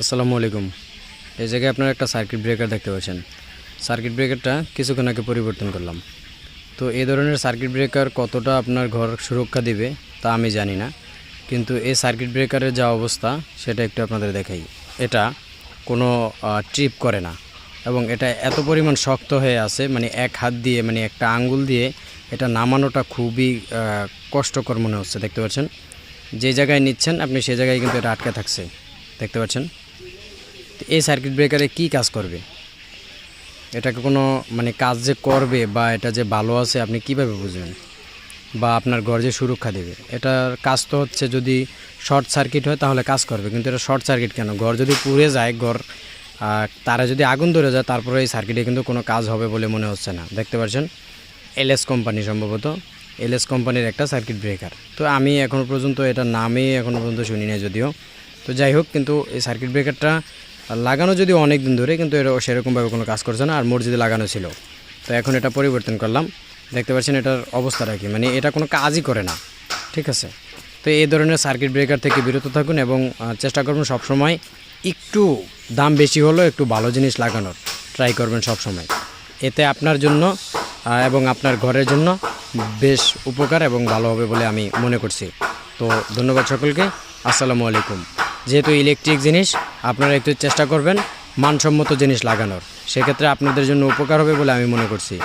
আসসালামু আলাইকুম। এই জায়গায় আপনারা একটা সার্কিট ব্রেকার দেখতে পাচ্ছেন। সার্কিট ব্রেকারটা কিছুক্ষণ আগে পরিবর্তন করলাম। তো এই ধরনের সার্কিট ব্রেকার কতটা আপনার ঘর সুরক্ষা দিবে তা আমি জানি না, কিন্তু এই সার্কিট ব্রেকারের যা অবস্থা সেটা একটু আপনাদের দেখাই। এটা কোনো ট্রিপ করে না এবং এটা এত পরিমাণ শক্ত হয়ে আছে, মানে এক হাত দিয়ে, মানে একটা আঙ্গুল দিয়ে এটা নামানোটা খুবই কষ্টকর মনে হচ্ছে। দেখতে পাচ্ছেন, যে জায়গায় নিচ্ছেন আপনি সেই জায়গায় কিন্তু এটা আটকে থাকছে। দেখতে পাচ্ছেন, এই সার্কিট ব্রেকারে কি কাজ করবে, এটাকে কোনো মানে কাজ যে করবে বা এটা যে ভালো আছে আপনি কিভাবে বুঝবেন, বা আপনার ঘর যে সুরক্ষা দেবে? এটার কাজ তো হচ্ছে যদি শর্ট সার্কিট হয় তাহলে কাজ করবে, কিন্তু এটা শর্ট সার্কিট কেন? ঘর যদি পুড়ে যায়, ঘর তারা যদি আগুন ধরে যায়, তারপরে এই সার্কিটে কিন্তু কোনো কাজ হবে বলে মনে হচ্ছে না। দেখতে পাচ্ছেন, এলএস কোম্পানি, সম্ভবত এলএস কোম্পানির একটা সার্কিট ব্রেকার। তো আমি এখনও পর্যন্ত এটার নামে এখনও পর্যন্ত শুনি না যদিও। তো যাই হোক, কিন্তু এই সার্কিট ব্রেকারটা লাগানো যদিও অনেক দিন ধরে, কিন্তু এটা সেরকমভাবে কোনো কাজ করছে না। আর মসজিদে লাগানো ছিল, তো এখন এটা পরিবর্তন করলাম। দেখতে পাচ্ছেন এটার অবস্থাটা কি, মানে এটা কোনো কাজই করে না। ঠিক আছে, তো এই ধরনের সার্কিট ব্রেকার থেকে বিরত থাকুন এবং চেষ্টা করবেন সবসময় একটু দাম বেশি হলেও একটু ভালো জিনিস লাগানোর ট্রাই করবেন সবসময়। এতে আপনার জন্য এবং আপনার ঘরের জন্য বেশ উপকার এবং ভালো হবে বলে আমি মনে করছি। তো ধন্যবাদ সকলকে। আসসালামু আলাইকুম। যেহেতু ইলেকট্রিক জিনিস, আপনারা একটু চেষ্টা করবেন মানসম্মত জিনিস লাগানোর, সেক্ষেত্রে আপনাদের জন্য উপকার হবে বলে আমি মনে করছি।